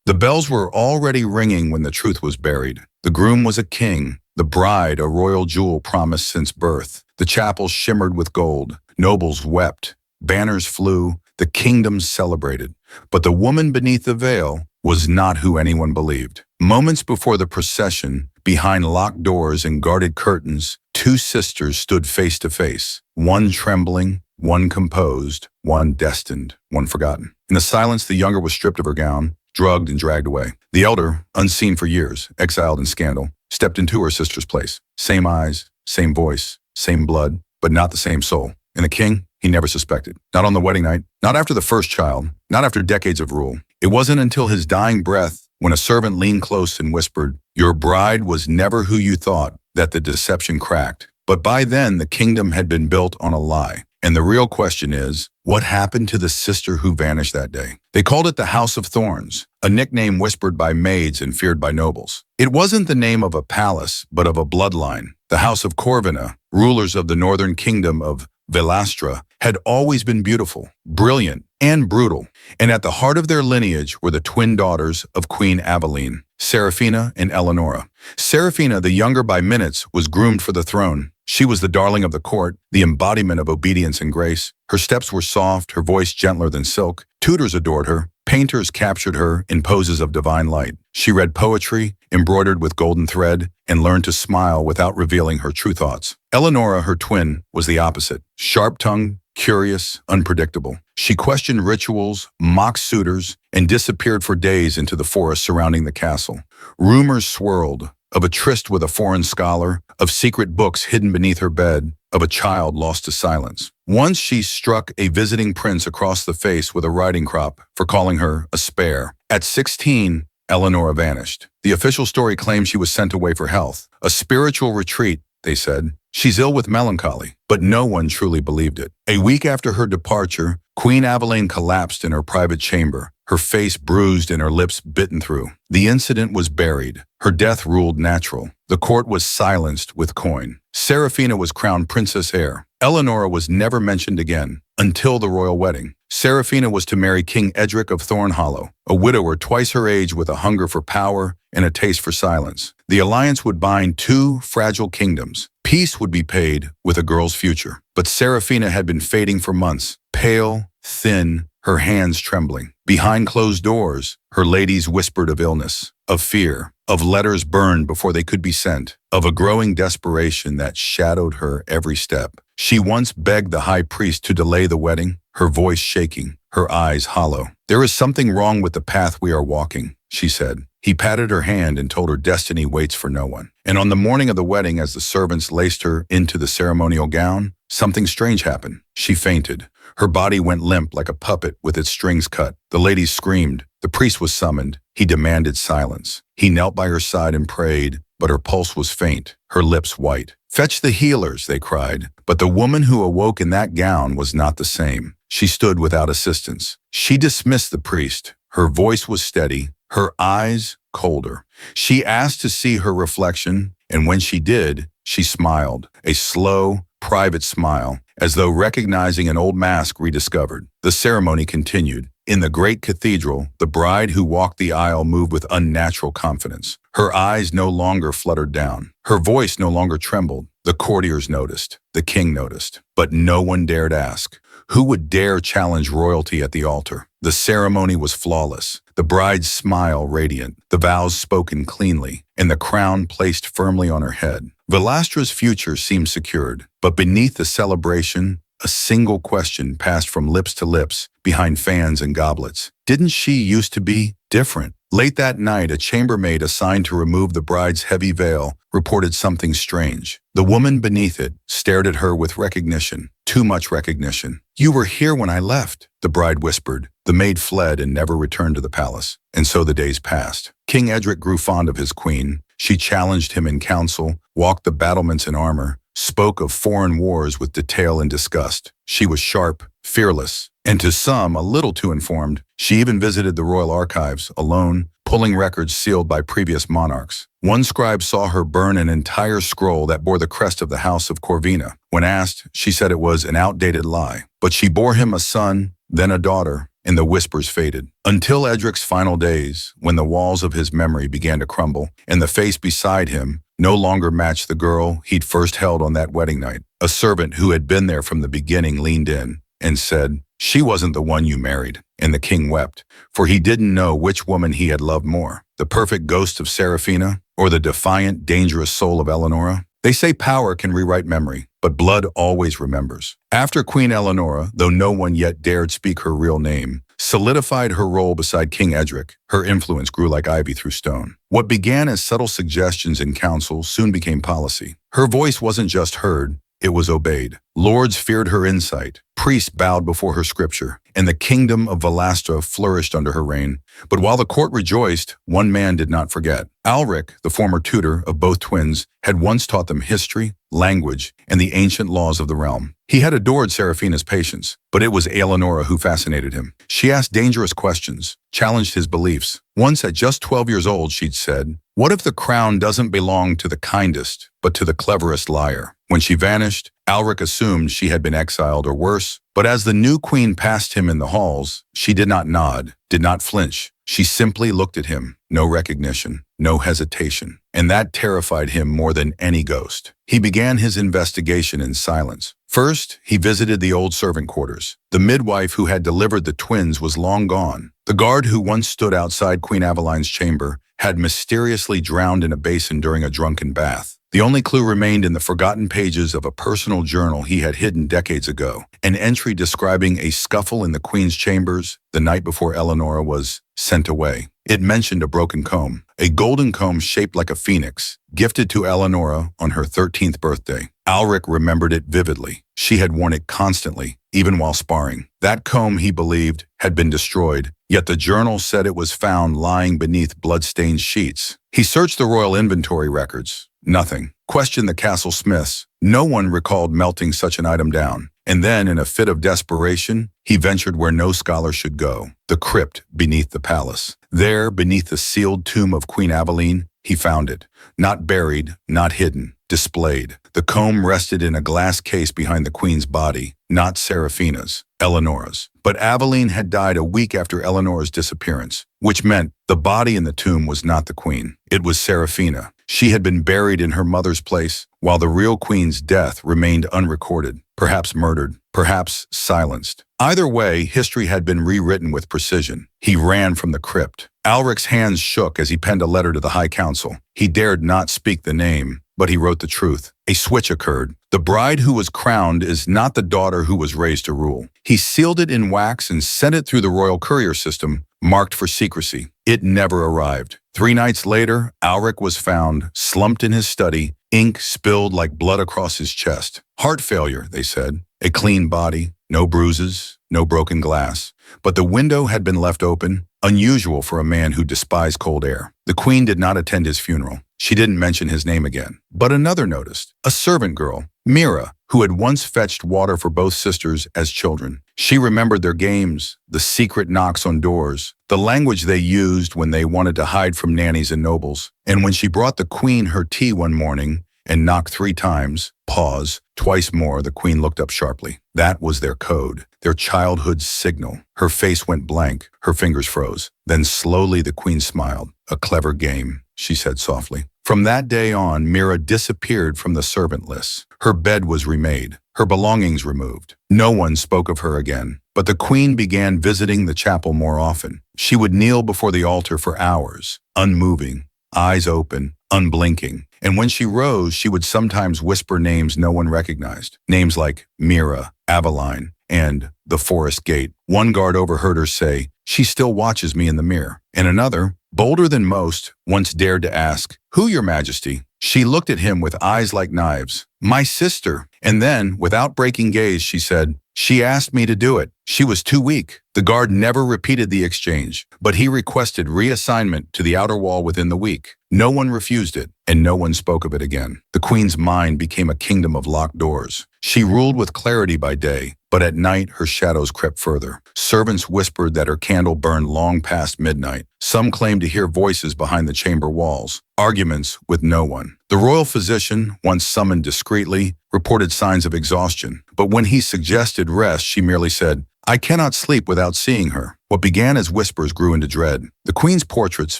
The bells were already ringing when the truth was buried. The groom was a king, the bride a royal jewel promised since birth. The chapel shimmered with gold. Nobles wept. Banners flew. The kingdoms celebrated. But the woman beneath the veil was not who anyone believed. Moments before the procession, behind locked doors and guarded curtains, two sisters stood face to face, one trembling, one composed, one destined, one forgotten. In the silence, the younger was stripped of her gown, drugged and dragged away. The elder, unseen for years, exiled in scandal, stepped into her sister's place. Same eyes, same voice, same blood, but not the same soul. And the king, he never suspected. Not on the wedding night, not after the first child, not after decades of rule. It wasn't until his dying breath, when a servant leaned close and whispered, "Your bride was never who you thought," that the deception cracked. But by then, the kingdom had been built on a lie. And the real question is, what happened to the sister who vanished that day? They called it the House of Thorns, a nickname whispered by maids and feared by nobles. It wasn't the name of a palace, but of a bloodline. The House of Corvina, rulers of the northern kingdom of Velastra, had always been beautiful, brilliant, and brutal. And at the heart of their lineage were the twin daughters of Queen Aveline, Serafina and Eleonora. Serafina, the younger by minutes, was groomed for the throne. She was the darling of the court, the embodiment of obedience and grace. Her steps were soft, her voice gentler than silk. Tutors adored her. Painters captured her in poses of divine light. She read poetry, embroidered with golden thread, and learned to smile without revealing her true thoughts. Eleonora, her twin, was the opposite. Sharp-tongued, curious, unpredictable. She questioned rituals, mocked suitors, and disappeared for days into the forest surrounding the castle. Rumors swirled of a tryst with a foreign scholar, of secret books hidden beneath her bed, of a child lost to silence. Once she struck a visiting prince across the face with a riding crop for calling her a spare. At 16, Eleonora vanished. The official story claimed she was sent away for health. A spiritual retreat, they said. She's ill with melancholy, but no one truly believed it. A week after her departure, Queen Aveline collapsed in her private chamber, her face bruised and her lips bitten through. The incident was buried. Her death ruled natural. The court was silenced with coin. Serafina was crowned princess heir. Eleonora was never mentioned again until the royal wedding. Serafina was to marry King Edric of Thornhollow, a widower twice her age with a hunger for power and a taste for silence. The alliance would bind two fragile kingdoms. Peace would be paid with a girl's future. But Serafina had been fading for months, pale, thin, her hands trembling. Behind closed doors, her ladies whispered of illness, of fear, of letters burned before they could be sent, of a growing desperation that shadowed her every step. She once begged the high priest to delay the wedding, her voice shaking, her eyes hollow. "There is something wrong with the path we are walking," she said. He patted her hand and told her destiny waits for no one. And on the morning of the wedding, as the servants laced her into the ceremonial gown, something strange happened. She fainted. Her body went limp like a puppet with its strings cut. The ladies screamed. The priest was summoned. He demanded silence. He knelt by her side and prayed, but her pulse was faint, her lips white. "Fetch the healers," they cried. But the woman who awoke in that gown was not the same. She stood without assistance. She dismissed the priest. Her voice was steady, her eyes colder. She asked to see her reflection, and when she did, she smiled, a slow, private smile, as though recognizing an old mask rediscovered. The ceremony continued. In the great cathedral, the bride who walked the aisle moved with unnatural confidence. Her eyes no longer fluttered down. Her voice no longer trembled. The courtiers noticed. The king noticed. But no one dared ask. Who would dare challenge royalty at the altar? The ceremony was flawless. The bride's smile radiant, the vows spoken cleanly, and the crown placed firmly on her head. Velastra's future seemed secured, but beneath the celebration, a single question passed from lips to lips behind fans and goblets. Didn't she used to be different? Late that night, a chambermaid assigned to remove the bride's heavy veil reported something strange. The woman beneath it stared at her with recognition, too much recognition. "You were here when I left," the bride whispered. The maid fled and never returned to the palace. And so the days passed. King Edric grew fond of his queen. She challenged him in council, walked the battlements in armor, spoke of foreign wars with detail and disgust. She was sharp, fearless, and to some, a little too informed. She even visited the royal archives, alone, pulling records sealed by previous monarchs. One scribe saw her burn an entire scroll that bore the crest of the House of Corvina. When asked, she said it was an outdated lie. But she bore him a son, then a daughter, and the whispers faded. Until Edric's final days, when the walls of his memory began to crumble, and the face beside him no longer matched the girl he'd first held on that wedding night. A servant who had been there from the beginning leaned in and said, "She wasn't the one you married." And the king wept, for he didn't know which woman he had loved more, the perfect ghost of Seraphina or the defiant, dangerous soul of Eleonora. They say power can rewrite memory, but blood always remembers. After Queen Eleonora, though no one yet dared speak her real name, solidified her role beside King Edric, her influence grew like ivy through stone. What began as subtle suggestions in council soon became policy. Her voice wasn't just heard, it was obeyed. Lords feared her insight, priests bowed before her scripture, and the kingdom of Velastra flourished under her reign. But while the court rejoiced, one man did not forget. Alric, the former tutor of both twins, had once taught them history, language, and the ancient laws of the realm. He had adored Seraphina's patience, but it was Eleonora who fascinated him. She asked dangerous questions, challenged his beliefs. Once at just 12 years old, she'd said, "What if the crown doesn't belong to the kindest, but to the cleverest liar?" When she vanished, Alric assumed she had been exiled or worse, but as the new queen passed him in the halls, she did not nod, did not flinch. She simply looked at him, no recognition, no hesitation, and that terrified him more than any ghost. He began his investigation in silence. First, he visited the old servant quarters. The midwife who had delivered the twins was long gone. The guard who once stood outside Queen Aveline's chamber had mysteriously drowned in a basin during a drunken bath. The only clue remained in the forgotten pages of a personal journal he had hidden decades ago, an entry describing a scuffle in the queen's chambers the night before Eleonora was sent away. It mentioned a broken comb, a golden comb shaped like a phoenix, gifted to Eleonora on her 13th birthday. Alric remembered it vividly. She had worn it constantly, even while sparring. That comb, he believed, had been destroyed, yet the journal said it was found lying beneath blood-stained sheets. He searched the royal inventory records. Nothing. Questioned the castle smiths. No one recalled melting such an item down. And then, in a fit of desperation, he ventured where no scholar should go, the crypt beneath the palace. There, beneath the sealed tomb of Queen Aveline, he found it. Not buried, not hidden, displayed. The comb rested in a glass case behind the queen's body, not Seraphina's, Eleonora's. But Aveline had died a week after Eleonora's disappearance, which meant the body in the tomb was not the queen. It was Seraphina. She had been buried in her mother's place, while the real queen's death remained unrecorded, perhaps murdered, perhaps silenced. Either way, history had been rewritten with precision. He ran from the crypt. Alric's hands shook as he penned a letter to the High Council. He dared not speak the name, but he wrote the truth. A switch occurred. The bride who was crowned is not the daughter who was raised to rule. He sealed it in wax and sent it through the royal courier system, marked for secrecy. It never arrived. 3 nights later, Alric was found, slumped in his study, ink spilled like blood across his chest. Heart failure, they said. A clean body, no bruises, no broken glass. But the window had been left open, unusual for a man who despised cold air. The queen did not attend his funeral. She didn't mention his name again. But another noticed, a servant girl, Mira, who had once fetched water for both sisters as children. She remembered their games, the secret knocks on doors, the language they used when they wanted to hide from nannies and nobles. And when she brought the queen her tea one morning and knocked 3 times, pause, twice more, the queen looked up sharply. That was their code, their childhood's signal. Her face went blank, her fingers froze. Then slowly the queen smiled. "A clever game," she said softly. From that day on, Mira disappeared from the servant list. Her bed was remade, her belongings removed. No one spoke of her again. But the queen began visiting the chapel more often. She would kneel before the altar for hours, unmoving, eyes open, unblinking. And when she rose, she would sometimes whisper names no one recognized. Names like Mira, Aveline, and the Forest Gate. One guard overheard her say, "She still watches me in the mirror." And another, bolder than most, once dared to ask, "Who, Your Majesty?" She looked at him with eyes like knives. "My sister." And then, without breaking gaze, she said, "She asked me to do it. She was too weak." The guard never repeated the exchange, but he requested reassignment to the outer wall within the week. No one refused it, and no one spoke of it again. The queen's mind became a kingdom of locked doors. She ruled with clarity by day, but at night her shadows crept further. Servants whispered that her candle burned long past midnight. Some claimed to hear voices behind the chamber walls, arguments with no one. The royal physician, once summoned discreetly, reported signs of exhaustion, but when he suggested rest, she merely said, I cannot sleep without seeing her. What began as whispers grew into dread. The queen's portraits,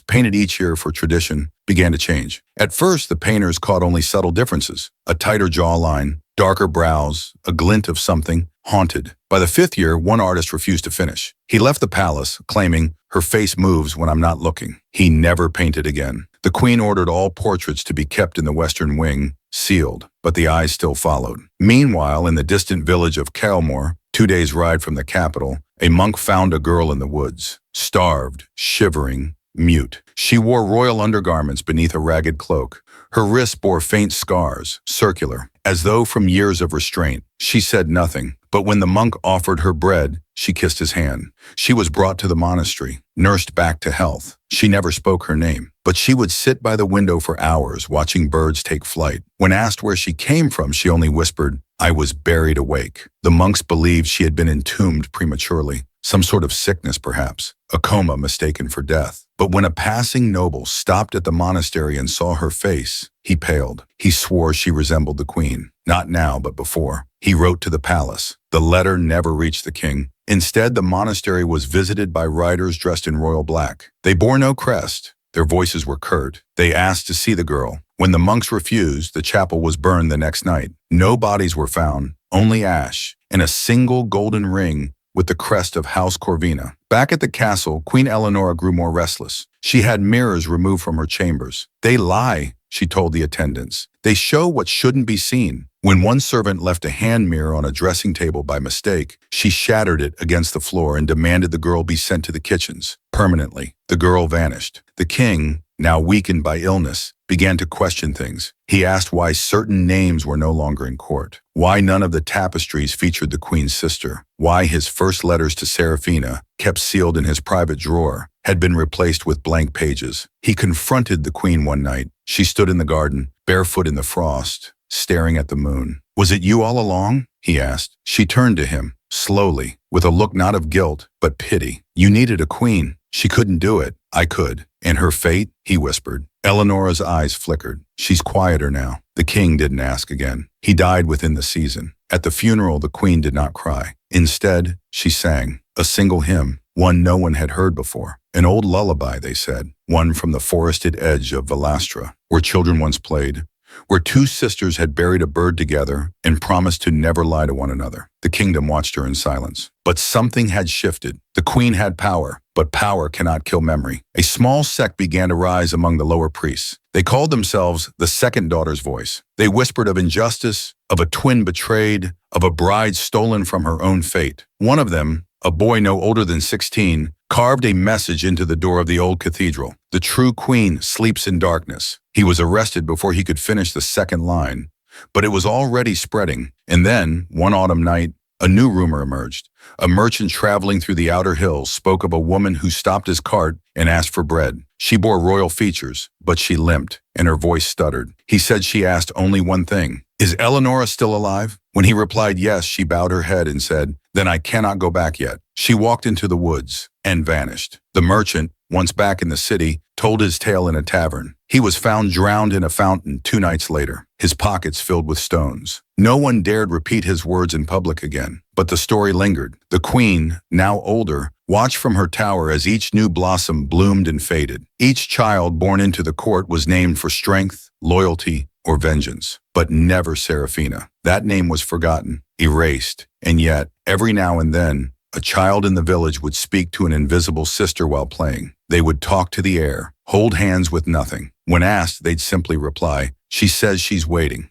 painted each year for tradition, began to change. At first, the painters caught only subtle differences: a tighter jawline, darker brows, a glint of something haunted. By the fifth year, one artist refused to finish. He left the palace, claiming, "Her face moves when I'm not looking." He never painted again. The queen ordered all portraits to be kept in the western wing, sealed, but the eyes still followed. Meanwhile, in the distant village of Kelmore, 2 days' ride from the capital, a monk found a girl in the woods, starved, shivering, mute. She wore royal undergarments beneath a ragged cloak. Her wrists bore faint scars, circular, as though from years of restraint. She said nothing, but when the monk offered her bread, she kissed his hand. She was brought to the monastery, nursed back to health. She never spoke her name, but she would sit by the window for hours, watching birds take flight. When asked where she came from, she only whispered, "I was buried awake." The monks believed she had been entombed prematurely, some sort of sickness perhaps, a coma mistaken for death. But when a passing noble stopped at the monastery and saw her face, he paled. He swore she resembled the queen. Not now, but before. He wrote to the palace. The letter never reached the king. Instead, the monastery was visited by riders dressed in royal black. They bore no crest. Their voices were curt. They asked to see the girl. When the monks refused, the chapel was burned the next night. No bodies were found, only ash, and a single golden ring with the crest of House Corvina. Back at the castle, Queen Eleanora grew more restless. She had mirrors removed from her chambers. "They lie," she told the attendants. "They show what shouldn't be seen." When one servant left a hand mirror on a dressing table by mistake, she shattered it against the floor and demanded the girl be sent to the kitchens. Permanently, the girl vanished. The king, now weakened by illness, began to question things. He asked why certain names were no longer in court, why none of the tapestries featured the queen's sister, why his first letters to Seraphina, kept sealed in his private drawer, had been replaced with blank pages. He confronted the queen one night. She stood in the garden, barefoot in the frost, staring at the moon. "Was it you all along?" he asked. She turned to him, slowly, with a look not of guilt, but pity. "You needed a queen. She couldn't do it. I could." "And her fate?" he whispered. Eleanora's eyes flickered. "She's quieter now." The king didn't ask again. He died within the season. At the funeral, the queen did not cry. Instead, she sang a single hymn, one no one had heard before. An old lullaby, they said, one from the forested edge of Valastra, where children once played, where two sisters had buried a bird together and promised to never lie to one another. The kingdom watched her in silence. But something had shifted. The queen had power, but power cannot kill memory. A small sect began to rise among the lower priests. They called themselves the second daughter's voice. They whispered of injustice, of a twin betrayed, of a bride stolen from her own fate. One of them, a boy no older than 16, carved a message into the door of the old cathedral. "The true queen sleeps in darkness." He was arrested before he could finish the second line, but it was already spreading. And then, one autumn night, a new rumor emerged. A merchant traveling through the outer hills spoke of a woman who stopped his cart and asked for bread. She bore royal features, but she limped, and her voice stuttered. He said she asked only one thing: "Is Eleanora still alive?" When he replied yes, she bowed her head and said, "Then I cannot go back yet." She walked into the woods and vanished. The merchant, once back in the city, told his tale in a tavern. He was found drowned in a fountain 2 nights later, his pockets filled with stones. No one dared repeat his words in public again, but the story lingered. The queen, now older, watched from her tower as each new blossom bloomed and faded. Each child born into the court was named for strength, loyalty, or vengeance, but never Seraphina. That name was forgotten, erased, and yet, every now and then, a child in the village would speak to an invisible sister while playing. They would talk to the air, hold hands with nothing. When asked, they'd simply reply, "She says she's waiting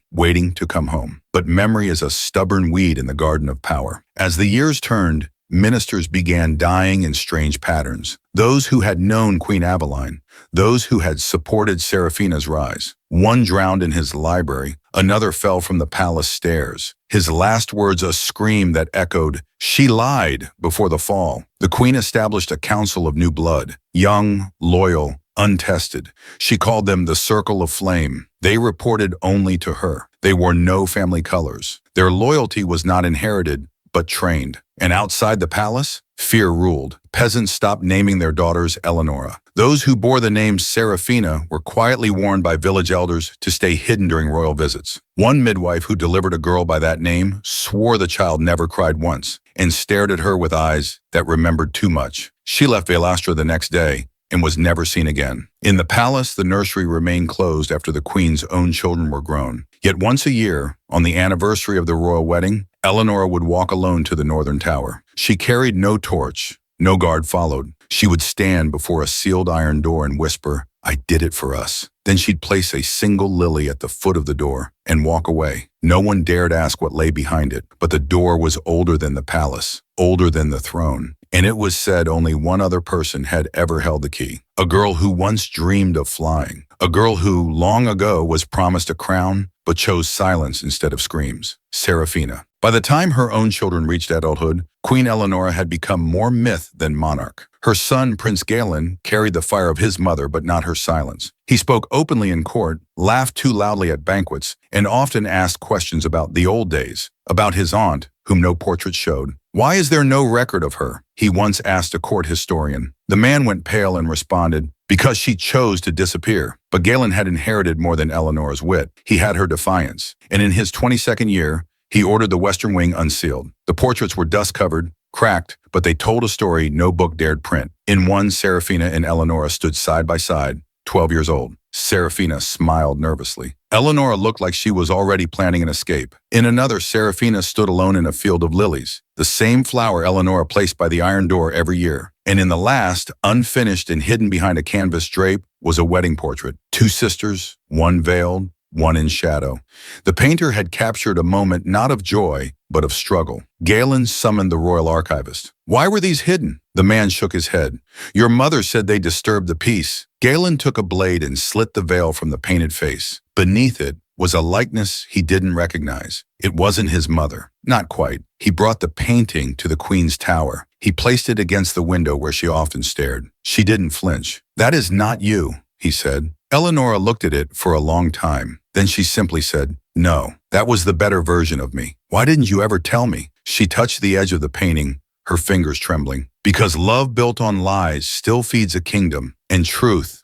to come home." But memory is a stubborn weed in the garden of power. As the years turned, ministers began dying in strange patterns. Those who had known Queen Aveline, those who had supported Seraphina's rise. One drowned in his library, another fell from the palace stairs. His last words a scream that echoed, "She lied," before the fall. The queen established a council of new blood, young, loyal, untested. She called them the Circle of Flame. They reported only to her. They wore no family colors. Their loyalty was not inherited, but trained. And outside the palace, fear ruled. Peasants stopped naming their daughters Eleonora. Those who bore the name Serafina were quietly warned by village elders to stay hidden during royal visits. One midwife who delivered a girl by that name swore the child never cried once and stared at her with eyes that remembered too much. She left Velastra the next day and was never seen again. In the palace, the nursery remained closed after the queen's own children were grown. Yet once a year, on the anniversary of the royal wedding, Eleonora would walk alone to the northern tower. She carried no torch. No guard followed. She would stand before a sealed iron door and whisper, "I did it for us." Then she'd place a single lily at the foot of the door and walk away. No one dared ask what lay behind it, but the door was older than the palace, older than the throne, and it was said only one other person had ever held the key. A girl who once dreamed of flying. A girl who, long ago, was promised a crown, but chose silence instead of screams. Serafina. By the time her own children reached adulthood, Queen Eleonora had become more myth than monarch. Her son, Prince Galen, carried the fire of his mother, but not her silence. He spoke openly in court, laughed too loudly at banquets, and often asked questions about the old days, about his aunt, whom no portrait showed. "Why is there no record of her?" he once asked a court historian. The man went pale and responded, "Because she chose to disappear." But Galen had inherited more than Eleanor's wit. He had her defiance. And in his 22nd year, he ordered the Western Wing unsealed. The portraits were dust-covered, cracked, but they told a story no book dared print. In one, Serafina and Eleonora stood side by side, 12 years old. Serafina smiled nervously. Eleonora looked like she was already planning an escape. In another, Serafina stood alone in a field of lilies, the same flower Eleonora placed by the iron door every year. And in the last, unfinished and hidden behind a canvas drape, was a wedding portrait. Two sisters, one veiled, one in shadow. The painter had captured a moment not of joy, but of struggle. Galen summoned the royal archivist. "Why were these hidden?" The man shook his head. "Your mother said they disturbed the peace." Galen took a blade and slit the veil from the painted face. Beneath it was a likeness he didn't recognize. It wasn't his mother. Not quite. He brought the painting to the queen's tower. He placed it against the window where she often stared. She didn't flinch. "That is not you," he said. Eleonora looked at it for a long time. Then she simply said, "No, that was the better version of me. Why didn't you ever tell me?" She touched the edge of the painting, her fingers trembling. "Because love built on lies still feeds a kingdom, and truth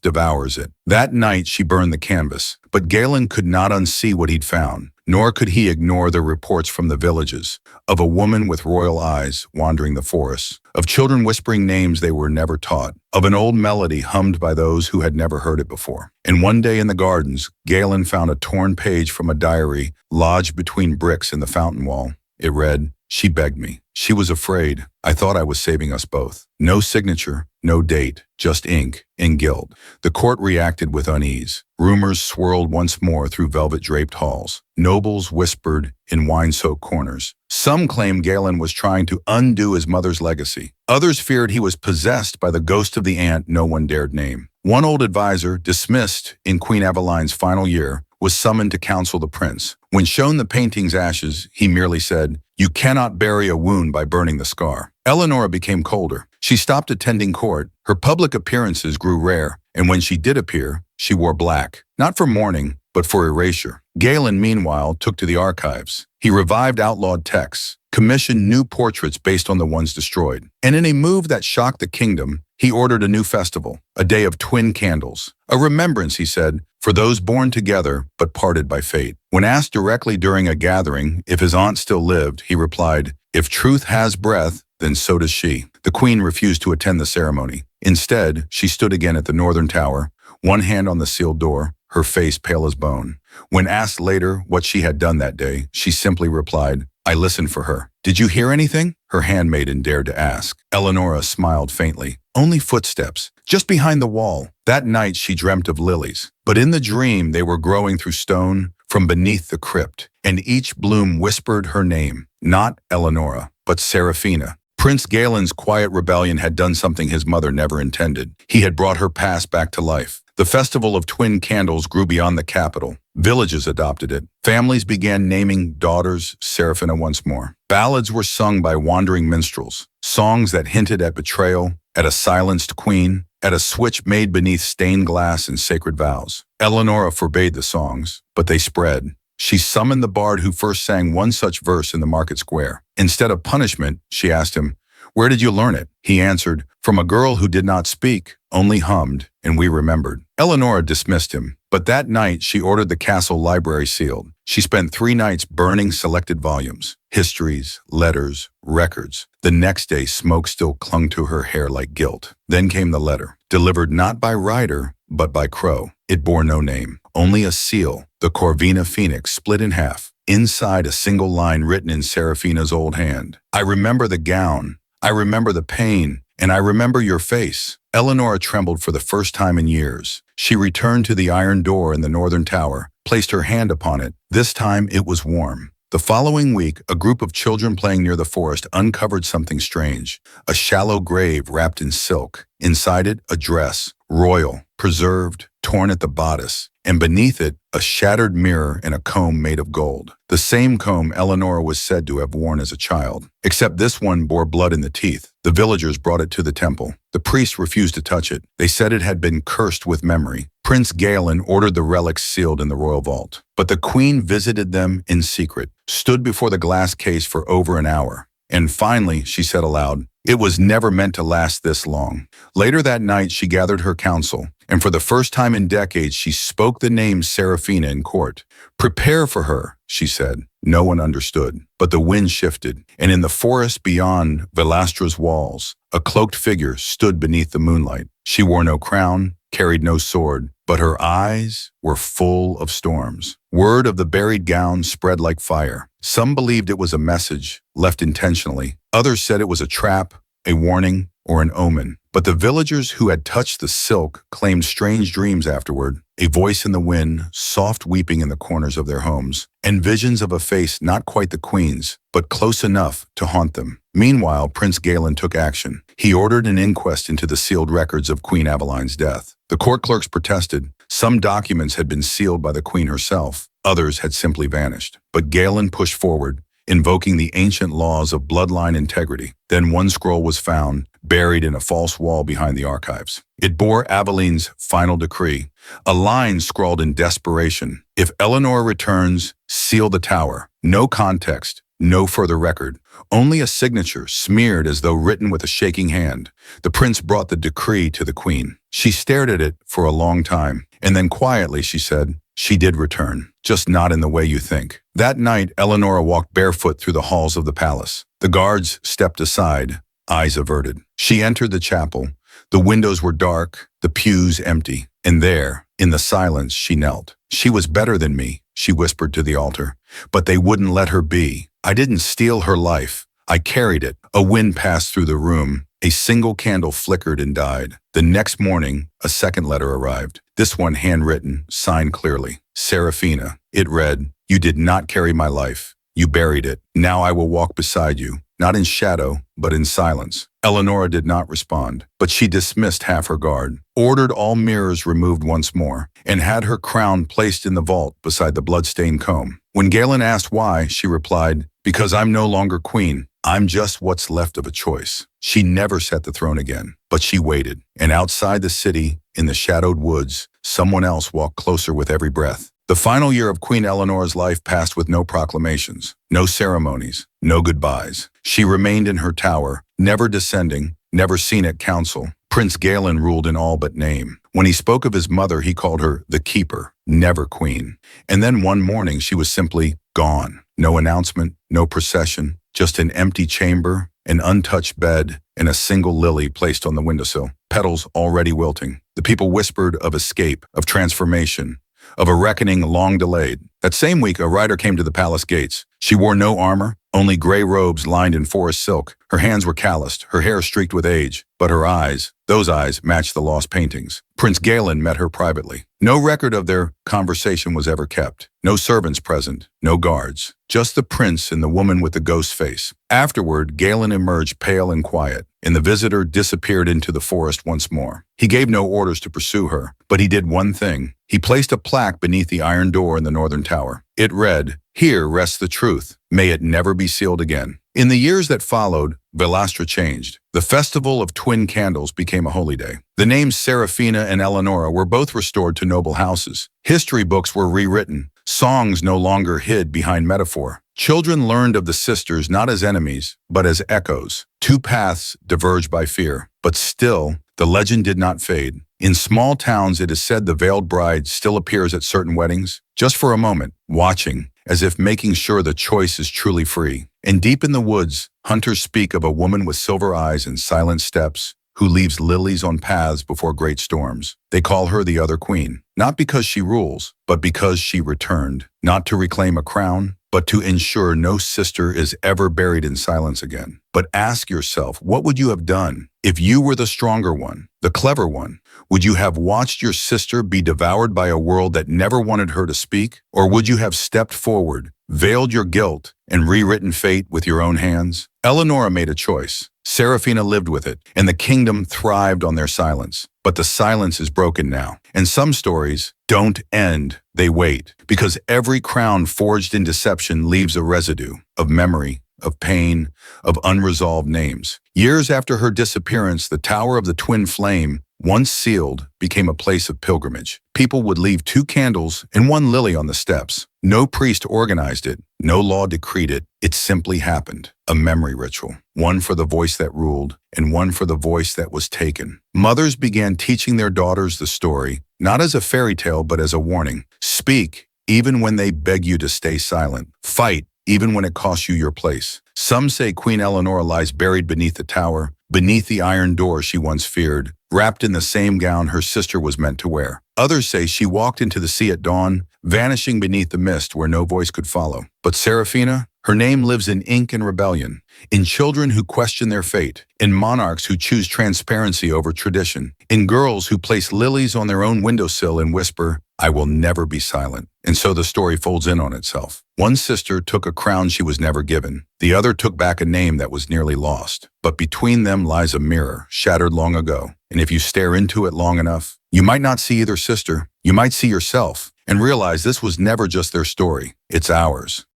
devours it." That night she burned the canvas, but Galen could not unsee what he'd found, nor could he ignore the reports from the villages of a woman with royal eyes wandering the forests, of children whispering names they were never taught, of an old melody hummed by those who had never heard it before. And one day in the gardens, Galen found a torn page from a diary lodged between bricks in the fountain wall. It read, "She begged me. She was afraid. I thought I was saving us both." No signature, no date, just ink and guilt. The court reacted with unease. Rumors swirled once more through velvet-draped halls. Nobles whispered in wine-soaked corners. Some claimed Galen was trying to undo his mother's legacy. Others feared he was possessed by the ghost of the aunt no one dared name. One old advisor, dismissed in Queen Eveline's final year, was summoned to counsel the prince. When shown the painting's ashes, he merely said, "You cannot bury a wound by burning the scar." Eleonora became colder. She stopped attending court. Her public appearances grew rare, and when she did appear, she wore black, not for mourning, but for erasure. Galen, meanwhile, took to the archives. He revived outlawed texts, commissioned new portraits based on the ones destroyed. And in a move that shocked the kingdom, he ordered a new festival, a day of twin candles. A remembrance, he said, for those born together but parted by fate. When asked directly during a gathering if his aunt still lived, he replied, "If truth has breath, then so does she." The queen refused to attend the ceremony. Instead, she stood again at the northern tower, one hand on the sealed door, her face pale as bone. When asked later what she had done that day, she simply replied, "I listened for her." "Did you hear anything?" her handmaiden dared to ask. Eleonora smiled faintly. "Only footsteps, just behind the wall." That night she dreamt of lilies, but in the dream they were growing through stone from beneath the crypt, and each bloom whispered her name, not Eleonora, but Serafina. Prince Galen's quiet rebellion had done something his mother never intended. He had brought her past back to life. The festival of twin candles grew beyond the capital. Villages adopted it. Families began naming daughters Serafina once more. Ballads were sung by wandering minstrels, songs that hinted at betrayal, at a silenced queen, at a switch made beneath stained glass and sacred vows. Eleonora forbade the songs, but they spread. She summoned the bard who first sang one such verse in the market square. Instead of punishment, she asked him, "Where did you learn it?" He answered, "From a girl who did not speak, only hummed, and we remembered." Eleonora dismissed him, but that night she ordered the castle library sealed. She spent 3 nights burning selected volumes, histories, letters, records. The next day, smoke still clung to her hair like guilt. Then came the letter, delivered not by rider, but by crow. It bore no name, only a seal, the Corvina Phoenix split in half. Inside, a single line written in Serafina's old hand. "I remember the gown, I remember the pain, and I remember your face." Eleonora trembled for the first time in years. She returned to the iron door in the northern tower, placed her hand upon it. This time it was warm. The following week, a group of children playing near the forest uncovered something strange. A shallow grave wrapped in silk. Inside it, a dress, royal, preserved, torn at the bodice, and beneath it, a shattered mirror and a comb made of gold. The same comb Eleonora was said to have worn as a child, except this one bore blood in the teeth. The villagers brought it to the temple. The priests refused to touch it. They said it had been cursed with memory. Prince Galen ordered the relics sealed in the royal vault. But the queen visited them in secret, stood before the glass case for over an hour. And finally, she said aloud, "It was never meant to last this long." Later that night, she gathered her council, and for the first time in decades, she spoke the name Serafina in court. "Prepare for her," she said. No one understood, but the wind shifted, and in the forest beyond Velastra's walls, a cloaked figure stood beneath the moonlight. She wore no crown, carried no sword, but her eyes were full of storms. Word of the buried gown spread like fire. Some believed it was a message, left intentionally. Others said it was a trap, a warning, or an omen. But the villagers who had touched the silk claimed strange dreams afterward, a voice in the wind, soft weeping in the corners of their homes, and visions of a face not quite the queen's, but close enough to haunt them. Meanwhile, Prince Galen took action. He ordered an inquest into the sealed records of Queen Aveline's death. The court clerks protested. Some documents had been sealed by the queen herself. Others had simply vanished. But Galen pushed forward, invoking the ancient laws of bloodline integrity. Then one scroll was found, buried in a false wall behind the archives. It bore Aveline's final decree, a line scrawled in desperation. "If Eleanor returns, seal the tower." No context, no further record, only a signature smeared as though written with a shaking hand. The prince brought the decree to the queen. She stared at it for a long time, and then quietly she said, "She did return, just not in the way you think." That night, Eleonora walked barefoot through the halls of the palace. The guards stepped aside, eyes averted. She entered the chapel. The windows were dark, the pews empty, and there, in the silence, she knelt. "She was better than me," she whispered to the altar, "but they wouldn't let her be. I didn't steal her life. I carried it." A wind passed through the room. A single candle flickered and died. The next morning, a second letter arrived. This one handwritten, signed clearly. Serafina. It read, "You did not carry my life. You buried it. Now I will walk beside you, not in shadow, but in silence." Eleonora did not respond, but she dismissed half her guard, ordered all mirrors removed once more, and had her crown placed in the vault beside the blood-stained comb. When Galen asked why, she replied, "Because I'm no longer queen. I'm just what's left of a choice." She never sat the throne again, but she waited. And outside the city, in the shadowed woods, someone else walked closer with every breath. The final year of Queen Eleanor's life passed with no proclamations, no ceremonies, no goodbyes. She remained in her tower, never descending, never seen at council. Prince Galen ruled in all but name. When he spoke of his mother, he called her the keeper, never queen. And then one morning, she was simply gone. No announcement, no procession, just an empty chamber, an untouched bed, and a single lily placed on the windowsill, petals already wilting. The people whispered of escape, of transformation, of a reckoning long delayed. That same week, a rider came to the palace gates. She wore no armor, only gray robes lined in forest silk. Her hands were calloused, her hair streaked with age, but her eyes, those eyes matched the lost paintings. Prince Galen met her privately. No record of their conversation was ever kept. No servants present, no guards, just the prince and the woman with the ghost face. Afterward, Galen emerged pale and quiet, and the visitor disappeared into the forest once more. He gave no orders to pursue her, but he did one thing. He placed a plaque beneath the iron door in the northern tower. It read, "Here rests the truth. May it never be sealed again." In the years that followed, Velastra changed. The festival of twin candles became a holy day. The names Serafina and Eleonora were both restored to noble houses. History books were rewritten. Songs no longer hid behind metaphor. Children learned of the sisters not as enemies, but as echoes. Two paths diverged by fear. But still, the legend did not fade. In small towns, it is said the veiled bride still appears at certain weddings, just for a moment, watching, as if making sure the choice is truly free. And deep in the woods, hunters speak of a woman with silver eyes and silent steps who leaves lilies on paths before great storms. They call her the other queen, not because she rules, but because she returned, not to reclaim a crown, but to ensure no sister is ever buried in silence again. But ask yourself, what would you have done if you were the stronger one, the clever one? Would you have watched your sister be devoured by a world that never wanted her to speak? Or would you have stepped forward, veiled your guilt, and rewritten fate with your own hands? Eleonora made a choice. Serafina lived with it, and the kingdom thrived on their silence. But the silence is broken now, and some stories don't end, they wait, because every crown forged in deception leaves a residue of memory, of pain, of unresolved names. Years after her disappearance, the Tower of the Twin Flame, once sealed, became a place of pilgrimage. People would leave 2 candles and 1 lily on the steps. No priest organized it, no law decreed it. It simply happened. A memory ritual, one for the voice that ruled and one for the voice that was taken. Mothers began teaching their daughters the story, not as a fairy tale but as a warning. Speak, even when they beg you to stay silent. Fight, even when it costs you your place. Some say Queen Eleanor lies buried beneath the tower, beneath the iron door she once feared, wrapped in the same gown her sister was meant to wear. Others say she walked into the sea at dawn, vanishing beneath the mist where no voice could follow. But Serafina, her name lives in ink and rebellion, in children who question their fate, in monarchs who choose transparency over tradition, in girls who place lilies on their own windowsill and whisper, "I will never be silent." And so the story folds in on itself. One sister took a crown she was never given. The other took back a name that was nearly lost. But between them lies a mirror, shattered long ago. And if you stare into it long enough, you might not see either sister. You might see yourself and realize this was never just their story. It's ours.